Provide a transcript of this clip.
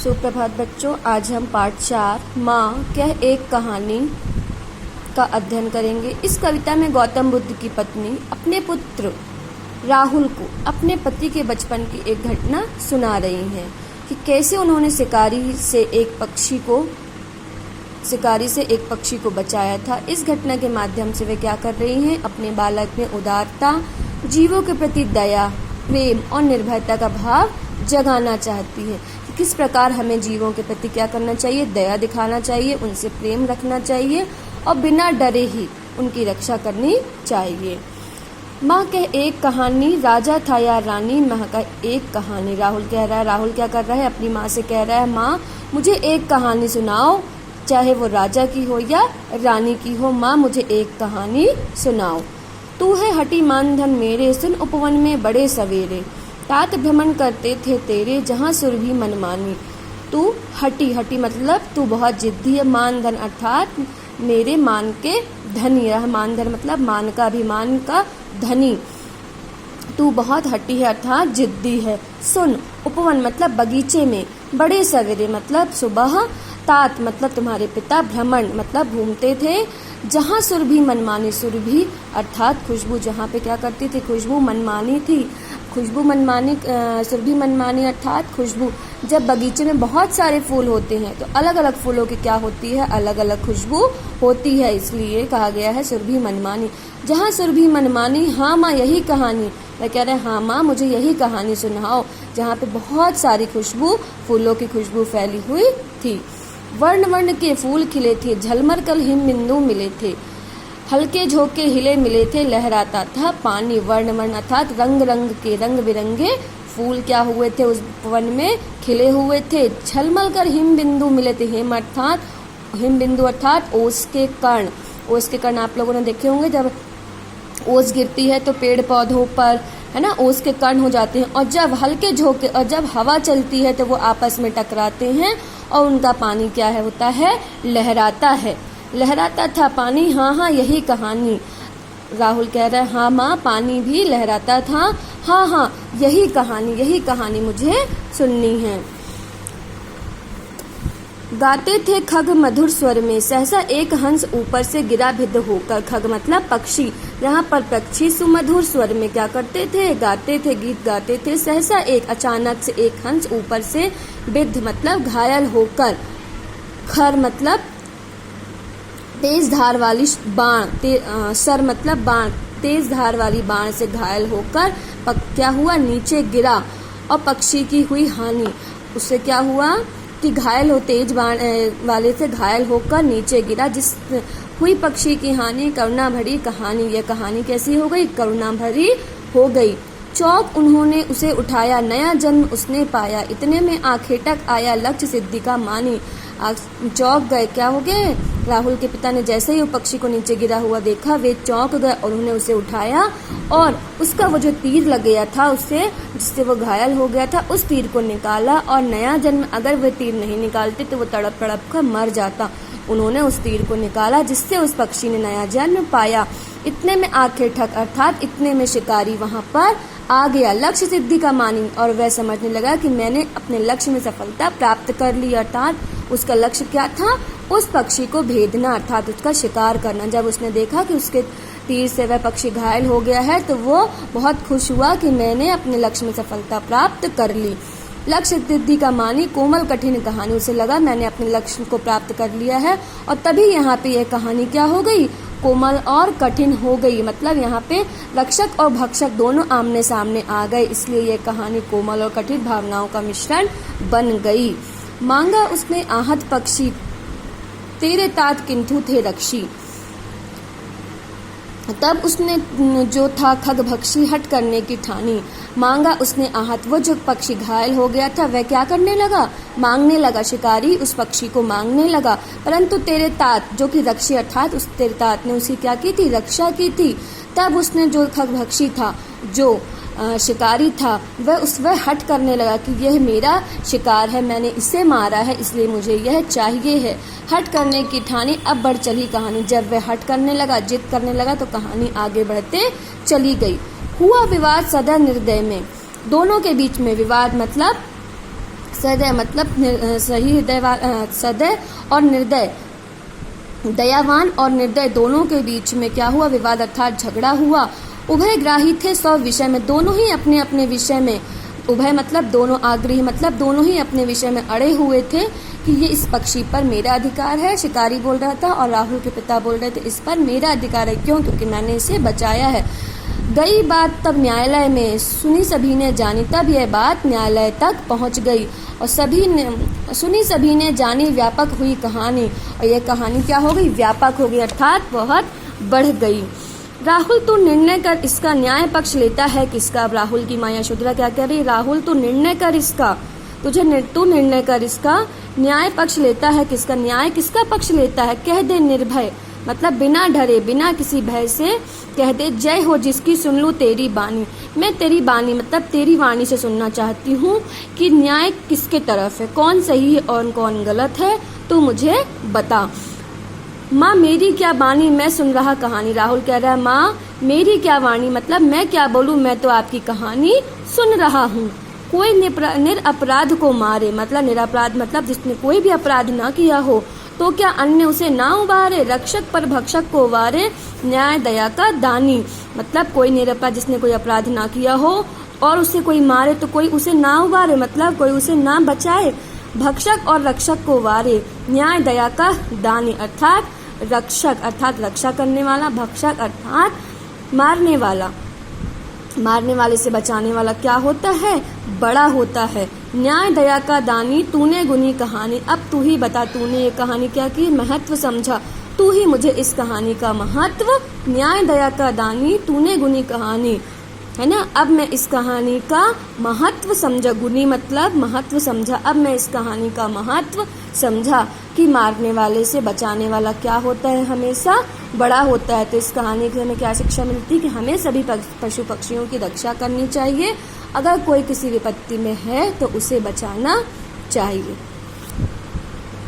सुप्रभात बच्चों, आज हम पाठ 4 माँ कह एक कहानी का अध्ययन करेंगे। इस कविता में गौतम बुद्ध की पत्नी अपने पुत्र राहुल को अपने पति के बचपन की एक घटना सुना रही हैं कि कैसे उन्होंने शिकारी से एक पक्षी को बचाया था। इस घटना के माध्यम से वे क्या कर रही हैं, अपने बालक में उदारता, जीवों के प्रति दया, प्रेम और निर्भयता का भाव जगाना चाहती है। किस प्रकार हमें जीवों के प्रति क्या करना चाहिए, दया दिखाना चाहिए, उनसे प्रेम रखना चाहिए और बिना डरे ही उनकी रक्षा करनी चाहिए। माँ कह एक कहानी, राजा था या रानी, माँ का एक कहानी। राहुल कह रहा है, राहुल क्या कर रहा है, अपनी माँ से कह रहा है, माँ मुझे एक कहानी सुनाओ, चाहे वो राजा की हो या रानी की हो, माँ मुझे एक कहानी सुनाओ। तू है हटी मानधन मेरे, सुन उपवन में बड़े सवेरे, तात भ्रमण करते थे तेरे, जहाँ सुरभि मनमानी। तू हटी मतलब तू बहुत जिद्दी है, मानधन अर्थात मेरे मान के धनी, रहा मानधन मतलब मान का अभिमान का धनी। तू बहुत हटी है अर्थात जिद्दी है। सुन उपवन मतलब बगीचे में, बड़े सवेरे मतलब सुबह, तात मतलब तुम्हारे पिता, भ्रमण मतलब घूमते थे, जहाँ सुरभि मनमानी, सुरभि अर्थात खुशबू, जहाँ पे क्या करती थी, खुशबू मनमानी थी, खुशबू मनमानी, सुरभि मनमानी अर्थात खुशबू। जब बगीचे में बहुत सारे फूल होते हैं तो अलग अलग फूलों की क्या होती है, अलग अलग खुशबू होती है, इसलिए कहा गया है सुरभि मनमानी। जहाँ सुरभि मनमानी, हाँ माँ यही कहानी, मैं कह रहे हैं हाँ माँ मुझे यही कहानी सुनाओ, जहाँ पे बहुत सारी खुशबू, फूलों की खुशबू फैली हुई थी। वर्ण वर्ण के फूल खिले थे, झलमर कल हिम बिंदु मिले थे, हल्के झोंके हिले मिले थे, लहराता था पानी। वर्ण वर्ण अर्थात रंग रंग के, रंग बिरंगे फूल क्या हुए थे, उस वन में खिले हुए थे। झलमल कर हिम बिंदु मिले थे, हिम बिंदु अर्थात ओस के कण। ओस के कण आप लोगों ने देखे होंगे, जब ओस गिरती है तो पेड़ पौधों पर, है ना, ओस के कण हो जाते हैं, और जब हल्के झोंके और जब हवा चलती है तो वो आपस में टकराते हैं और उनका पानी क्या है, होता है, लहराता है। लहराता था पानी, हाँ यही कहानी। राहुल कह रहा है, हाँ माँ पानी भी लहराता था, हाँ यही कहानी मुझे सुननी है। गाते थे खग मधुर स्वर में, सहसा एक हंस ऊपर से गिरा भिद्ध होकर। खग मतलब पक्षी, यहाँ पर पक्षी सुमधुर स्वर में क्या करते थे, गाते थे, गीत गाते थे। सहसा एक, अचानक से एक हंस ऊपर से, भिद्ध मतलब घायल होकर, खर मतलब तेज धार वाली बाण, सर मतलब बाण, तेज धार वाली बाण से घायल होकर क्या हुआ, नीचे गिरा, और पक्षी की हुई हानि। उससे क्या हुआ कि घायल हो, तेज बाण वाले से घायल होकर नीचे गिरा, जिस हुई पक्षी की हानि, करुणा भरी कहानी। यह कहानी कैसी हो गई, करुणा भरी हो गई। चौक उन्होंने उसे उठाया, नया जन्म उसने पाया, इतने में आखेटक आया, लक्ष्य सिद्धि का मानी। चौक गए, क्या हो गए, राहुल के पिता ने जैसे ही वो पक्षी को नीचे गिरा हुआ देखा, वे चौंक गए और उन्होंने उसे उठाया और उसका वो जो तीर लग गया था, उससे जिससे वो घायल हो गया था, उस तीर को निकाला। और नया जन्म, अगर वे तीर नहीं निकालते तो वो तड़प तड़प कर मर जाता। उन्होंने उस तीर को निकाला जिससे उस पक्षी ने नया जन्म पाया। इतने में आखिर ठक अर्थात इतने में शिकारी वहां पर आ गया, लक्ष्य सिद्धि का मानी, और वह समझने लगा कि मैंने अपने लक्ष्य में सफलता प्राप्त कर ली। अर्थात उसका लक्ष्य क्या था, उस पक्षी को भेदना अर्थात उसका शिकार करना। जब उसने देखा कि उसके तीर से वह पक्षी घायल हो गया है तो वो बहुत खुश हुआ कि मैंने अपने लक्ष्य में सफलता प्राप्त कर ली। लक्ष्य सिद्धि का मानी, कोमल कठिन कहानी, उसे लगा मैंने अपने लक्ष्य को प्राप्त कर लिया है, और तभी यहाँ पे यह कहानी क्या हो गई, कोमल और कठिन हो गई। मतलब यहाँ पे रक्षक और भक्षक दोनों आमने सामने आ गए, इसलिए यह कहानी कोमल और कठिन भावनाओं का मिश्रण बन गई। मांगा उसने आहत पक्षी, तेरे तात किंतु थे रक्षी। तब उसने जो था खग भक्षी हट करने की ठानी। मांगा उसने आहत, वो जो पक्षी घायल हो गया था वह क्या करने लगा, मांगने लगा। शिकारी उस पक्षी को मांगने लगा, परंतु तेरे तात जो कि रक्षी अर्थात उस तेरे तात ने उसकी क्या की थी, रक्षा की थी। तब उसने जो खग भक्षी था, जो शिकारी था, वह हट करने लगा कि यह मेरा शिकार है, मैंने इसे मारा है, इसलिए मुझे यह चाहिए है। हट करने की ठानी, अब बढ़ चली कहानी। जब वह हट करने लगा, जिद करने लगा, तो कहानी आगे बढ़ते चली गई। हुआ विवाद सदा निर्दय में, दोनों के बीच में विवाद मतलब सदय मतलब सही हृदय सदय और निर्दय, दयावान और निर्दय दोनों के बीच में क्या हुआ, विवाद अर्थात झगड़ा हुआ। उभय ग्राही थे सौ विषय में, दोनों ही अपने अपने विषय में, उभय मतलब दोनों, आग्रही मतलब दोनों ही अपने विषय में अड़े हुए थे कि ये इस पक्षी पर मेरा अधिकार है, शिकारी बोल रहा था, और राहुल के पिता बोल रहे थे इस पर मेरा अधिकार है। क्यों? क्योंकि मैंने इसे बचाया है। गई बात तब न्यायालय में, सुनी सभी ने जानी, तब यह बात न्यायालय तक पहुंच गई और सभी ने जानी, व्यापक हुई कहानी, और यह कहानी क्या हो गई, व्यापक हो गई अर्थात बहुत बढ़ गई। राहुल तू निर्णय कर, इसका न्याय पक्ष लेता है किसका? अब राहुल की माँ यशोधरा क्या कह रही, राहुल तू निर्णय कर इसका, तू निर्णय कर इसका, न्याय पक्ष लेता है किसका? न्याय किसका पक्ष लेता है? कह दे निर्भय मतलब बिना डरे, बिना किसी भय से कह दे, जय हो जिसकी सुन लूं तेरी बानी, मैं तेरी बानी मतलब तेरी वाणी से सुनना चाहती हूँ कि न्याय किसके तरफ है, कौन सही है और कौन गलत है, तू मुझे बता। माँ मेरी क्या बानी, मैं सुन रहा कहानी। राहुल कह रहा है माँ मेरी क्या वाणी मतलब मैं क्या बोलूं, मैं तो आपकी कहानी सुन रहा हूँ। कोई निरपराध को मारे मतलब निरपराध मतलब जिसने कोई भी अपराध ना किया हो, तो क्या अन्य उसे ना उबारे, रक्षक पर भक्षक को वारे, न्याय दया का दानी मतलब कोई निरपराध जिसने कोई अपराध ना किया हो और उसे कोई मारे तो कोई उसे ना उबारे मतलब कोई उसे ना बचाए, भक्षक और रक्षक को वारे, न्याय दया का दानी अर्थात रक्षक अर्थात रक्षा करने वाला, भक्षक अर्थात मारने वाला, मारने वाले से बचाने वाला क्या होता है, बड़ा होता है। न्याय दया का दानी तूने गुनी कहानी, अब तू ही बता तूने ये कहानी क्या की, महत्व समझा, तू ही मुझे इस कहानी का महत्व, न्याय दया का दानी तूने गुनी कहानी है ना, अब मैं इस कहानी का महत्व समझा, गुनी मतलब महत्व समझा, अब मैं इस कहानी का महत्व समझा कि मारने वाले से बचाने वाला क्या होता है, हमेशा बड़ा होता है। तो इस कहानी से हमें क्या शिक्षा मिलती है कि हमें सभी पशु पक्षियों की रक्षा करनी चाहिए, अगर कोई किसी विपत्ति में है तो उसे बचाना चाहिए।